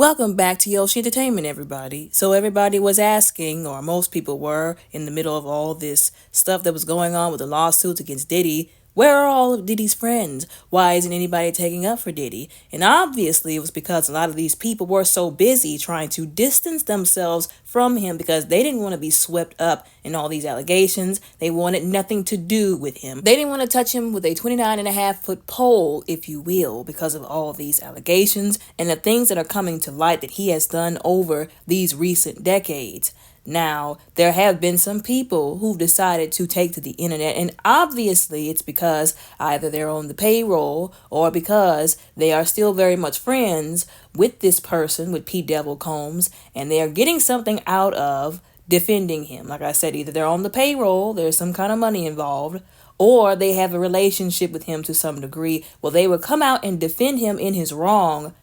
Welcome back to Yoshi Entertainment, everybody. So everybody was asking, or most people were, in the middle of all this stuff that was going on with the lawsuits against Diddy, where are all of Diddy's friends? Why isn't anybody taking up for Diddy? And obviously it was because a lot of these people were so busy trying to distance themselves from him because they didn't want to be swept up in all these allegations. They wanted nothing to do with him. They didn't want to touch him with a 29.5-foot pole, if you will, because of all these allegations and the things that are coming to light that he has done over these recent decades. Now, there have been some people who've decided to take to the internet, and obviously it's because either they're on the payroll or because they are still very much friends with this person, with P. Devil Combs, and they are getting something out of defending him. Like I said, either they're on the payroll, there's some kind of money involved, or they have a relationship with him to some degree. Well, they would come out and defend him in his wrong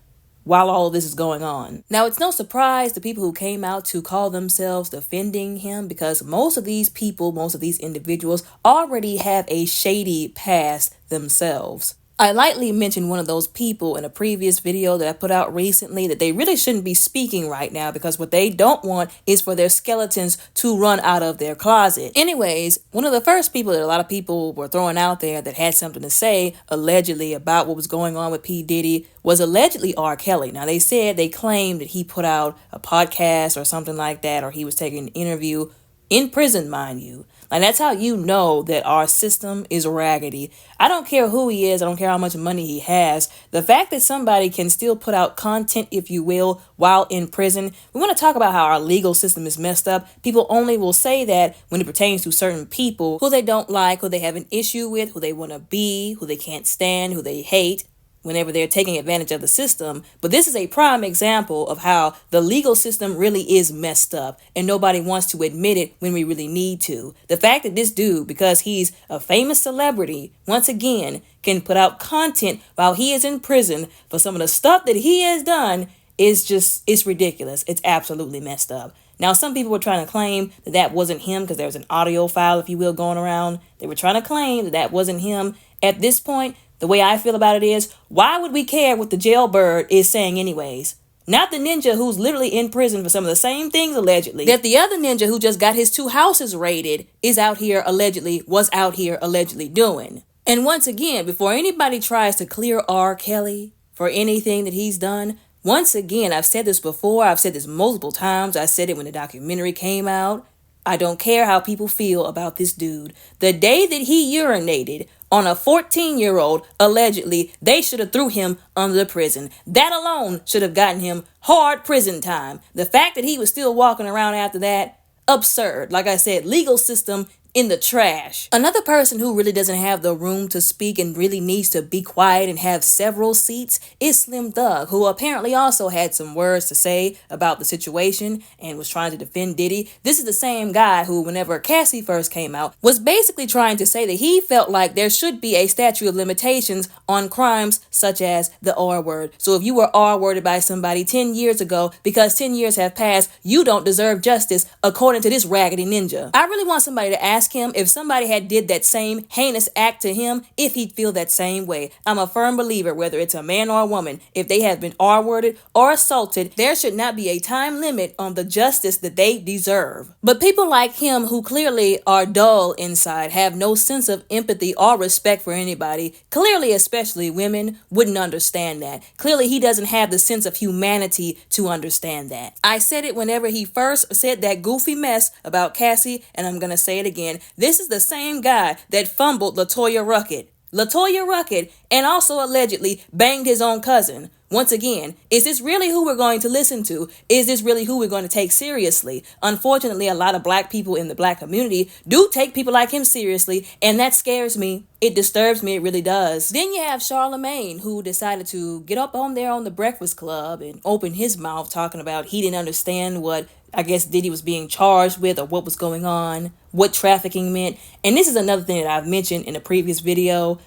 while all of this is going on. Now, it's no surprise the people who came out to call themselves defending him, because most of these people, most of these individuals already have a shady past themselves. I lightly mentioned one of those people in a previous video that I put out recently that they really shouldn't be speaking right now, because what they don't want is for their skeletons to run out of their closet. Anyways, one of the first people that a lot of people were throwing out there that had something to say allegedly about what was going on with P. Diddy was allegedly R. Kelly. Now, they claimed that he put out a podcast or something like that, or he was taking an interview in prison, mind you. And that's how you know that our system is raggedy. I don't care who he is. I don't care how much money he has. The fact that somebody can still put out content, if you will, while in prison. We want to talk about how our legal system is messed up. People only will say that when it pertains to certain people who they don't like, who they have an issue with, who they want to be, who they can't stand, who they hate, whenever they're taking advantage of the system. But this is a prime example of how the legal system really is messed up, and nobody wants to admit it when we really need to. The fact that this dude, because he's a famous celebrity, once again, can put out content while he is in prison for some of the stuff that he has done it's ridiculous. It's absolutely messed up. Now, some people were trying to claim that that wasn't him because there was an audio file, if you will, going around. They were trying to claim that that wasn't him. At this point, the way I feel about it is, why would we care what the jailbird is saying anyways? Not the ninja who's literally in prison for some of the same things allegedly that the other ninja who just got his 2 houses raided was out here allegedly doing. And once again, before anybody tries to clear R. Kelly for anything that he's done, once again, I've said this before, I've said this multiple times, I said it when the documentary came out. I don't care how people feel about this dude. The day that he urinated on a 14-year-old, allegedly, they should have threw him under the prison. That alone should have gotten him hard prison time. The fact that he was still walking around after that, absurd. Like I said, legal system in the trash. Another person who really doesn't have the room to speak and really needs to be quiet and have several seats is Slim Thug, who apparently also had some words to say about the situation and was trying to defend Diddy. This is the same guy who, whenever Cassie first came out, was basically trying to say that he felt like there should be a statute of limitations on crimes such as the R word. So if you were R-worded by somebody 10 years ago, because 10 years have passed, you don't deserve justice according to this raggedy ninja. I really want somebody to ask him if somebody had did that same heinous act to him, if he'd feel that same way. I'm a firm believer, whether it's a man or a woman, if they have been R-worded or assaulted, there should not be a time limit on the justice that they deserve. But people like him, who clearly are dull inside, have no sense of empathy or respect for anybody, clearly especially women, wouldn't understand that. Clearly he doesn't have the sense of humanity to understand that. I said it whenever he first said that goofy mess about Cassie, and I'm gonna say it again. This is the same guy that fumbled LaToya Ruckett, and also allegedly banged his own cousin. Once again, is this really who we're going to listen to? Is this really who we're going to take seriously? Unfortunately, a lot of black people in the black community do take people like him seriously, and that scares me. It disturbs me, it really does. Then you have Charlamagne, who decided to get up on there on the Breakfast Club and open his mouth talking about he didn't understand what I guess Diddy was being charged with, or what was going on, what trafficking meant. And this is another thing that I've mentioned in a previous video.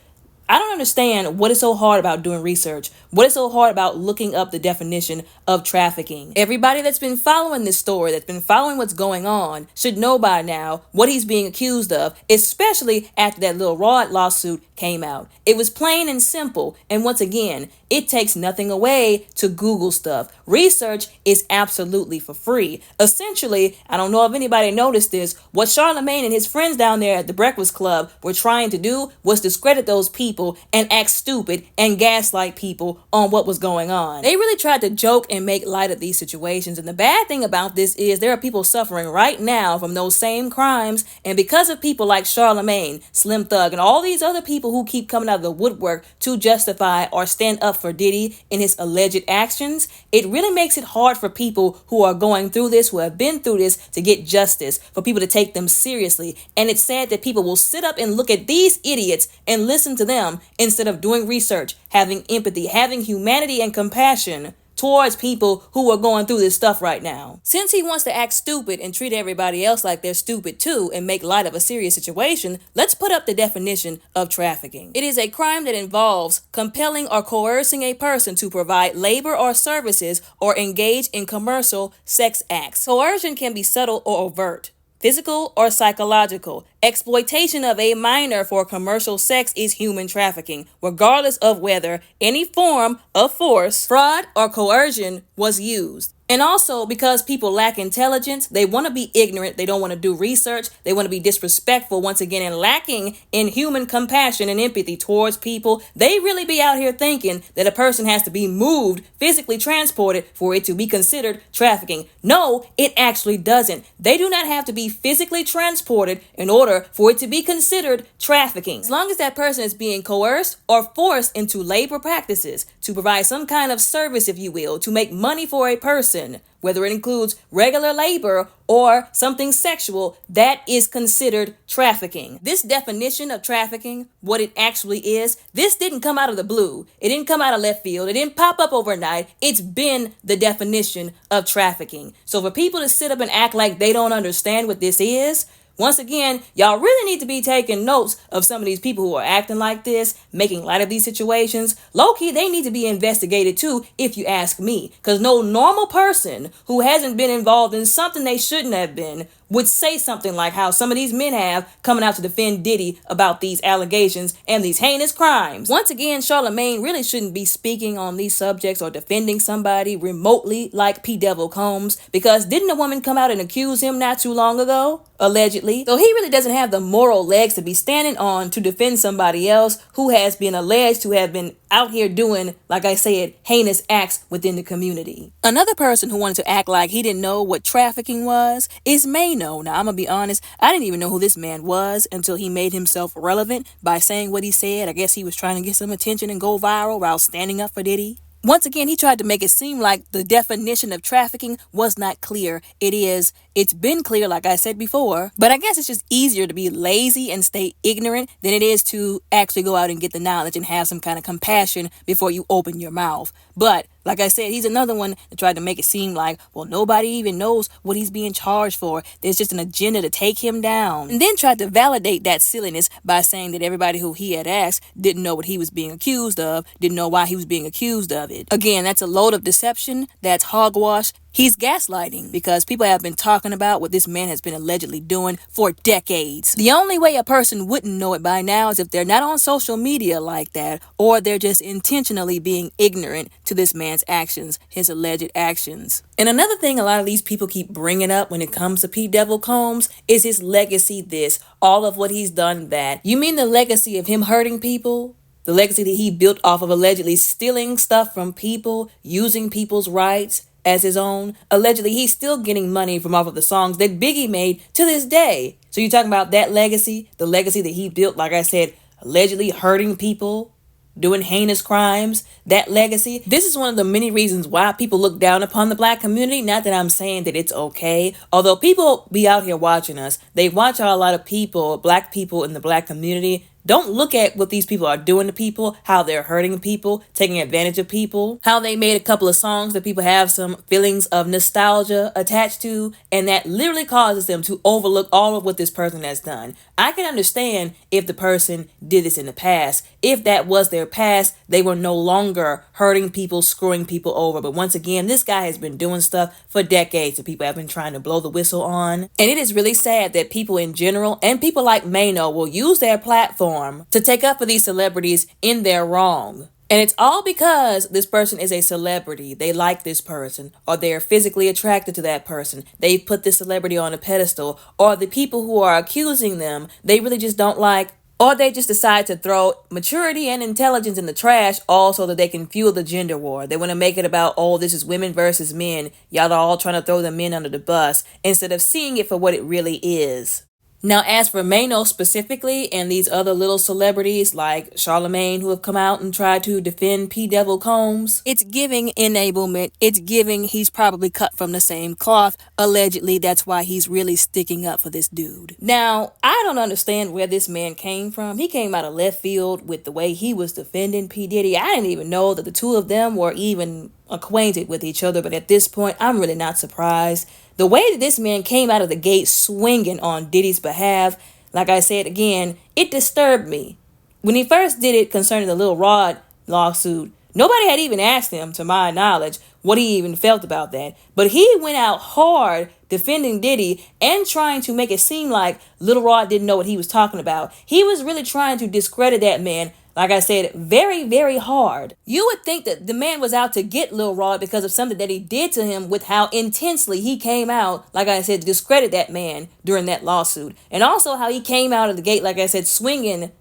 I don't understand what is so hard about doing research. What is so hard about looking up the definition of trafficking? Everybody that's been following this story, that's been following what's going on, should know by now what he's being accused of, especially after that little Rod lawsuit came out. It was plain and simple. And once again, it takes nothing away to Google stuff. Research is absolutely for free. Essentially, I don't know if anybody noticed this, what Charlamagne and his friends down there at the Breakfast Club were trying to do was discredit those people and act stupid and gaslight people on what was going on. They really tried to joke and make light of these situations. And the bad thing about this is there are people suffering right now from those same crimes. And because of people like Charlamagne, Slim Thug, and all these other people who keep coming out of the woodwork to justify or stand up for Diddy in his alleged actions, it really makes it hard for people who are going through this, who have been through this, to get justice, for people to take them seriously. And it's sad that people will sit up and look at these idiots and listen to them instead of doing research, having empathy, having humanity and compassion towards people who are going through this stuff right now. Since he wants to act stupid and treat everybody else like they're stupid too and make light of a serious situation, let's put up the definition of trafficking. It is a crime that involves compelling or coercing a person to provide labor or services or engage in commercial sex acts. Coercion can be subtle or overt, physical or psychological. Exploitation of a minor for commercial sex is human trafficking, regardless of whether any form of force, fraud, or coercion was used. And also, because people lack intelligence, they want to be ignorant, they don't want to do research, they want to be disrespectful once again, and lacking in human compassion and empathy towards people. They really be out here thinking that a person has to be moved, physically transported for it to be considered trafficking. No, it actually doesn't. They do not have to be physically transported in order for it to be considered trafficking. As long as that person is being coerced or forced into labor practices to provide some kind of service, if you will, to make money for a person, whether it includes regular labor or something sexual, that is considered trafficking. This definition of trafficking, what it actually is, this didn't come out of the blue. It didn't come out of left field. It didn't pop up overnight. It's been the definition of trafficking. So for people to sit up and act like they don't understand what this is, once again, y'all really need to be taking notes of some of these people who are acting like this, making light of these situations. Low-key, they need to be investigated too, if you ask me. Because no normal person who hasn't been involved in something they shouldn't have been would say something like how some of these men have coming out to defend Diddy about these allegations and these heinous crimes. Once again, Charlamagne really shouldn't be speaking on these subjects or defending somebody remotely like P. Devil Combs, because didn't a woman come out and accuse him not too long ago? Allegedly. So he really doesn't have the moral legs to be standing on to defend somebody else who has been alleged to have been out here doing, like I said, heinous acts within the community. Another person who wanted to act like he didn't know what trafficking was is Mayo. Now, I'm gonna be honest, I didn't even know who this man was until he made himself relevant by saying what he said. I guess he was trying to get some attention and go viral while standing up for Diddy. Once again, he tried to make it seem like the definition of trafficking was not clear. It is. It's been clear, like I said before, but I guess it's just easier to be lazy and stay ignorant than it is to actually go out and get the knowledge and have some kind of compassion before you open your mouth. But like I said, he's another one that tried to make it seem like, well, nobody even knows what he's being charged for. There's just an agenda to take him down. And then tried to validate that silliness by saying that everybody who he had asked didn't know what he was being accused of, didn't know why he was being accused of it. Again, that's a load of deception. That's hogwash. He's gaslighting because people have been talking about what this man has been allegedly doing for decades. The only way a person wouldn't know it by now is if they're not on social media like that, or they're just intentionally being ignorant to this man's actions, his alleged actions. And another thing a lot of these people keep bringing up when it comes to P. Devil Combs is his legacy this, all of what he's done that. You mean the legacy of him hurting people? The legacy that he built off of allegedly stealing stuff from people, using people's rights as his own. Allegedly, he's still getting money from off of the songs that Biggie made to this day. So you're talking about that legacy, the legacy that he built, like I said, allegedly hurting people, doing heinous crimes, that legacy. This is one of the many reasons why people look down upon the black community. Not that I'm saying that it's okay. Although people be out here watching us, they watch how a lot of people, black people in the black community, Don't look at what these people are doing to people, how they're hurting people, taking advantage of people, how they made a couple of songs that people have some feelings of nostalgia attached to, and that literally causes them to overlook all of what this person has done. I can understand if the person did this in the past. If that was their past, they were no longer hurting people, screwing people over. But once again, this guy has been doing stuff for decades that people have been trying to blow the whistle on. And it is really sad that people in general and people like Mayo will use their platform to take up for these celebrities in their wrong. And it's all because this person is a celebrity. They like this person, or they're physically attracted to that person. They put this celebrity on a pedestal, or the people who are accusing them, they really just don't like, or they just decide to throw maturity and intelligence in the trash all so that they can fuel the gender war. They want to make it about, oh, this is women versus men. Y'all are all trying to throw the men under the bus instead of seeing it for what it really is. Now, as for Mayo specifically and these other little celebrities like Charlamagne who have come out and tried to defend P.Diddy Combs, it's giving enablement. It's giving he's probably cut from the same cloth. Allegedly, that's why he's really sticking up for this dude. Now, I don't understand where this man came from. He came out of left field with the way he was defending P. Diddy. I didn't even know that the two of them were even acquainted with each other, but at this point, I'm really not surprised. The way that this man came out of the gate swinging on Diddy's behalf, like I said again, it disturbed me. When he first did it concerning the Lil Rod lawsuit, nobody had even asked him, to my knowledge, what he even felt about that. But he went out hard defending Diddy and trying to make it seem like Lil Rod didn't know what he was talking about. He was really trying to discredit that man, like I said, very, very hard. You would think that the man was out to get Lil Rod because of something that he did to him, with how intensely he came out, like I said, to discredit that man during that lawsuit. And also how he came out of the gate, like I said, swinging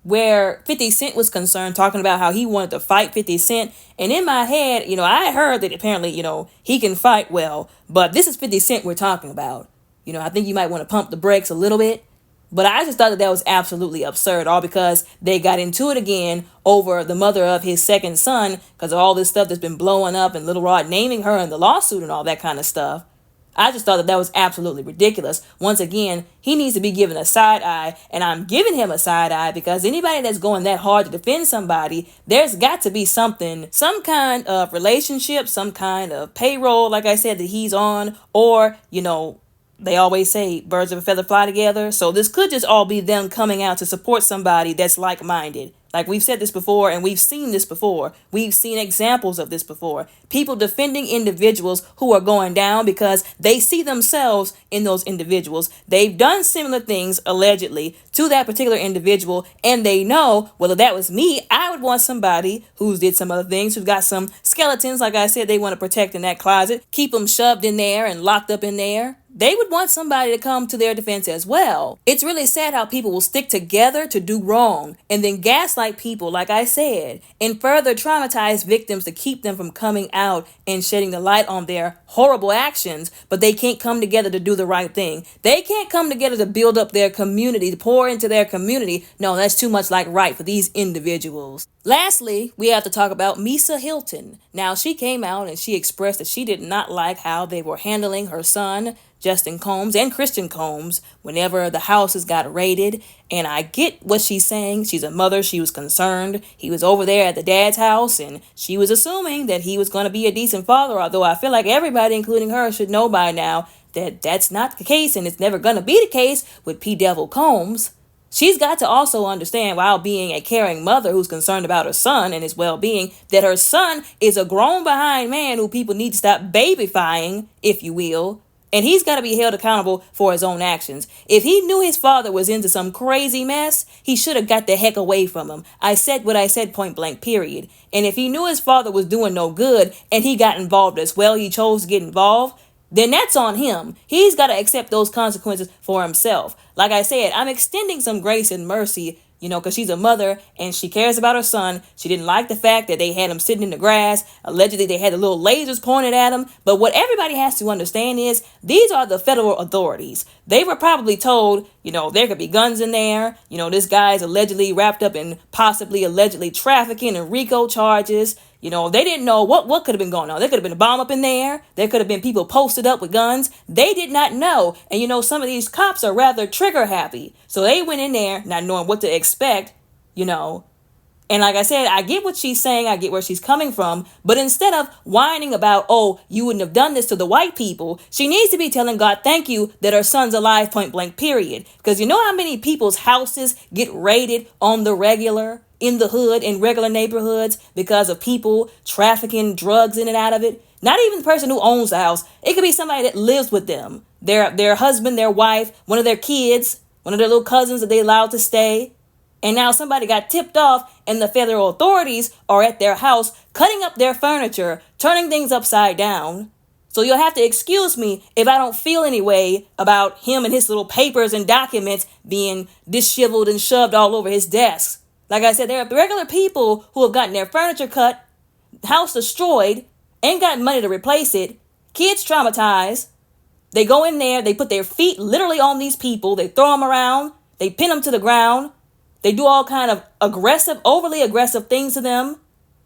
where 50 Cent was concerned, talking about how he wanted to fight 50 Cent. And in my head, I heard that apparently, he can fight well, but this is 50 Cent we're talking about. I think you might want to pump the brakes a little bit. But I just thought that was absolutely absurd, all because they got into it again over the mother of his second son because of all this stuff that's been blowing up and Lil Rod naming her in the lawsuit and all that kind of stuff. I just thought that was absolutely ridiculous. Once again, he needs to be given a side eye, and I'm giving him a side eye because anybody that's going that hard to defend somebody, there's got to be something, some kind of relationship, some kind of payroll, like I said, that he's on, or, they always say birds of a feather fly together. So this could just all be them coming out to support somebody that's like-minded. Like we've said this before, and we've seen this before. We've seen examples of this before. People defending individuals who are going down because they see themselves in those individuals. They've done similar things, allegedly, to that particular individual, and they know, well, if that was me, I would want somebody who's did some other things, who's got some skeletons, like I said, they want to protect in that closet, keep them shoved in there and locked up in there. They would want somebody to come to their defense as well. It's really sad how people will stick together to do wrong and then gaslight people, like I said, and further traumatize victims to keep them from coming out and shedding the light on their horrible actions, but they can't come together to do the right thing. They can't come together to build up their community, to pour into their community. No, that's too much like right for these individuals. Lastly, we have to talk about Misa Hilton. Now, she came out and she expressed that she did not like how they were handling her son, Justin Combs, and Christian Combs whenever the houses got raided. And I get what she's saying. She's a mother. She was concerned. He was over there at the dad's house, and she was assuming that he was going to be a decent father, although I feel like everybody, including her, should know by now that that's not the case, and it's never going to be the case with P.Diddy Combs. She's got to also understand, while being a caring mother who's concerned about her son and his well-being, that her son is a grown behind man who people need to stop babyfying, if you will. And he's got to be held accountable for his own actions. If he knew his father was into some crazy mess, he should have got the heck away from him. I said what I said, point blank, period. And if he knew his father was doing no good and he got involved as well, he chose to get involved, then that's on him. He's got to accept those consequences for himself. Like I said, I'm extending some grace and mercy, because she's a mother and she cares about her son. She didn't like the fact that they had him sitting in the grass. Allegedly, they had the little lasers pointed at him. But what everybody has to understand is these are the federal authorities. They were probably told, there could be guns in there. This guy's allegedly wrapped up in possibly allegedly trafficking and RICO charges. They didn't know what could have been going on. There could have been a bomb up in there. There could have been people posted up with guns. They did not know. And some of these cops are rather trigger happy. So they went in there not knowing what to expect. you know. And like I said, I get what she's saying, I get where she's coming from, but instead of whining about, oh, you wouldn't have done this to the white people, she needs to be telling God thank you that her son's alive, point blank, period. Because you know how many people's houses get raided on the regular, in the hood, in regular neighborhoods, because of people trafficking drugs in and out of it? Not even the person who owns the house. It could be somebody that lives with them. Their husband, their wife, one of their kids, one of their little cousins that they allowed to stay. And now somebody got tipped off and the federal authorities are at their house cutting up their furniture, turning things upside down. So you'll have to excuse me if I don't feel any way about him and his little papers and documents being disheveled and shoved all over his desk. Like I said, there are regular people who have gotten their furniture cut, house destroyed, ain't got money to replace it, kids traumatized. They go in there, they put their feet literally on these people, they throw them around, they pin them to the ground. They do all kind of aggressive, overly aggressive things to them,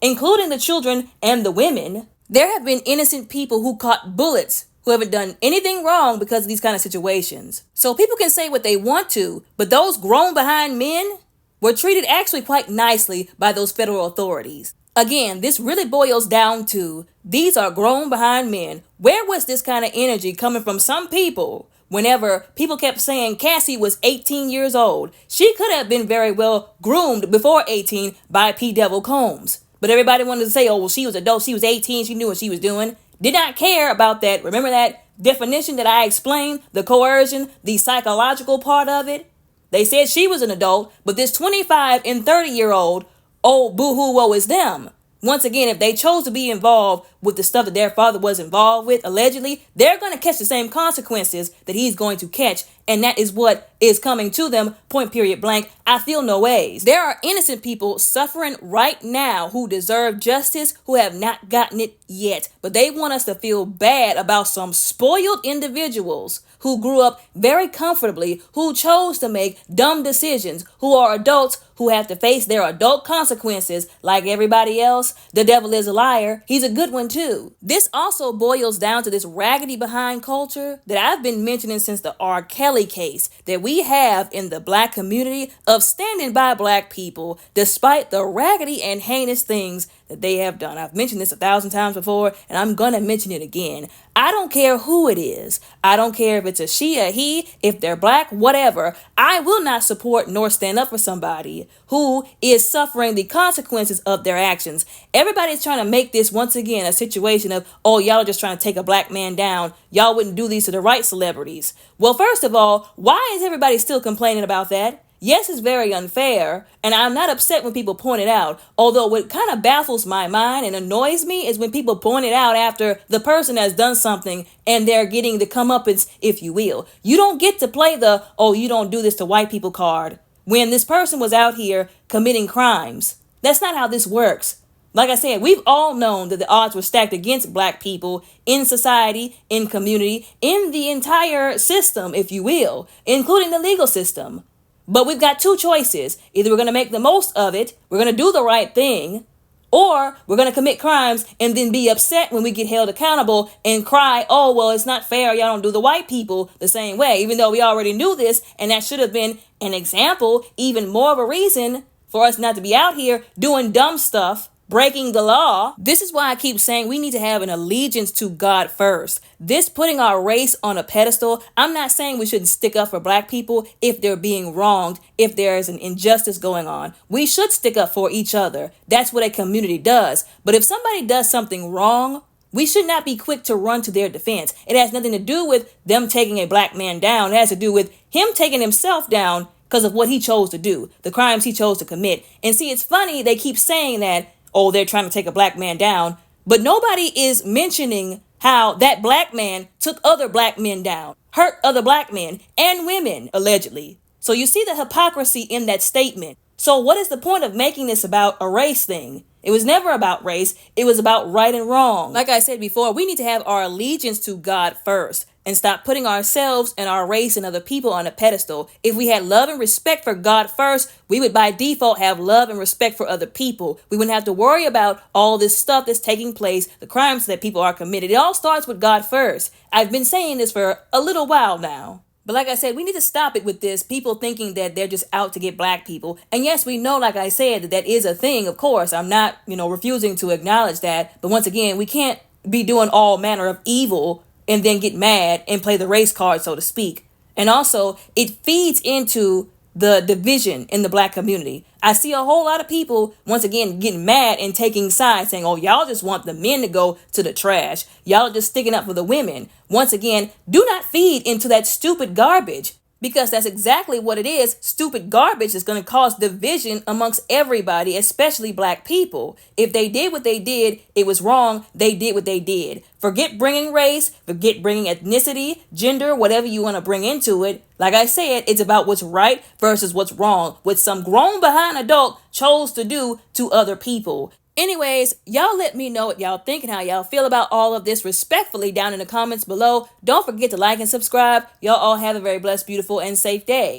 including the children and the women. There have been innocent people who caught bullets who haven't done anything wrong because of these kind of situations. So people can say what they want to, but those grown behind men were treated actually quite nicely by those federal authorities. Again, this really boils down to these are grown behind men. Where was this kind of energy coming from some people? Whenever people kept saying Cassie was 18 years old, she could have been very well groomed before 18 by P. Devil Combs. But everybody wanted to say, oh, well, she was adult, she was 18, she knew what she was doing. Did not care about that. Remember that definition that I explained? The coercion, the psychological part of it? They said she was an adult, but this 25 and 30-year-old, oh, boo-hoo, woe is them. Once again, if they chose to be involved with the stuff that their father was involved with, allegedly, they're going to catch the same consequences that he's going to catch. And that is what is coming to them, point period blank. I feel no ways. There are innocent people suffering right now who deserve justice, who have not gotten it yet. But they want us to feel bad about some spoiled individuals who grew up very comfortably, who chose to make dumb decisions, who are adults who have to face their adult consequences like everybody else. The devil is a liar. He's a good one too. This also boils down to this raggedy behind culture that I've been mentioning since the R. Kelly case that we have in the black community of standing by black people despite the raggedy and heinous things that they have done. I've mentioned this 1,000 times before, and I'm going to mention it again. I don't care who it is. I don't care if it's a she, a he, if they're black, whatever. I will not support nor stand up for somebody who is suffering the consequences of their actions. Everybody's trying to make this once again a situation of, oh, y'all are just trying to take a black man down. Y'all wouldn't do these to the right celebrities. Well, first of all, why is everybody still complaining about that? Yes, it's very unfair, and I'm not upset when people point it out, although what kind of baffles my mind and annoys me is when people point it out after the person has done something and they're getting the comeuppance, if you will. You don't get to play the, oh, you don't do this to white people card when this person was out here committing crimes. That's not how this works. Like I said, we've all known that the odds were stacked against black people in society, in community, in the entire system, if you will, including the legal system. But we've got two choices. Either we're going to make the most of it, we're going to do the right thing, or we're going to commit crimes and then be upset when we get held accountable and cry, oh, well, it's not fair. Y'all don't do the white people the same way, even though we already knew this. And that should have been an example, even more of a reason for us not to be out here doing dumb stuff, breaking the law. This is why I keep saying we need to have an allegiance to God first. This putting our race on a pedestal, I'm not saying we shouldn't stick up for black people if they're being wronged, if there is an injustice going on. We should stick up for each other. That's what a community does. But if somebody does something wrong, we should not be quick to run to their defense. It has nothing to do with them taking a black man down. It has to do with him taking himself down because of what he chose to do, the crimes he chose to commit. And see, it's funny, they keep saying that, oh, they're trying to take a black man down. But nobody is mentioning how that black man took other black men down, hurt other black men and women, allegedly. So you see the hypocrisy in that statement. So what is the point of making this about a race thing? It was never about race. It was about right and wrong. Like I said before, we need to have our allegiance to God first and stop putting ourselves and our race and other people on a pedestal. If we had love and respect for God first, we would by default have love and respect for other people. We wouldn't have to worry about all this stuff that's taking place, the crimes that people are committed. It all starts with God first. I've been saying this for a little while now. But like I said, we need to stop it with this people thinking that they're just out to get black people. And yes, we know, like I said, that that is a thing. Of course, I'm not, refusing to acknowledge that. But once again, we can't be doing all manner of evil and then get mad and play the race card, so to speak. And also, it feeds into the division in the black community. I see a whole lot of people, once again, getting mad and taking sides, saying, oh, y'all just want the men to go to the trash. Y'all are just sticking up for the women. Once again, do not feed into that stupid garbage, because that's exactly what it is. Stupid garbage is going to cause division amongst everybody, especially black people. If they did what they did, it was wrong. They did what they did. Forget bringing race, forget bringing ethnicity, gender, whatever you want to bring into it. Like I said, it's about what's right versus what's wrong, what some grown behind adult chose to do to other people. Anyways, y'all let me know what y'all think and how y'all feel about all of this respectfully down in the comments below. Don't forget to like and subscribe. Y'all all have a very blessed, beautiful, and safe day.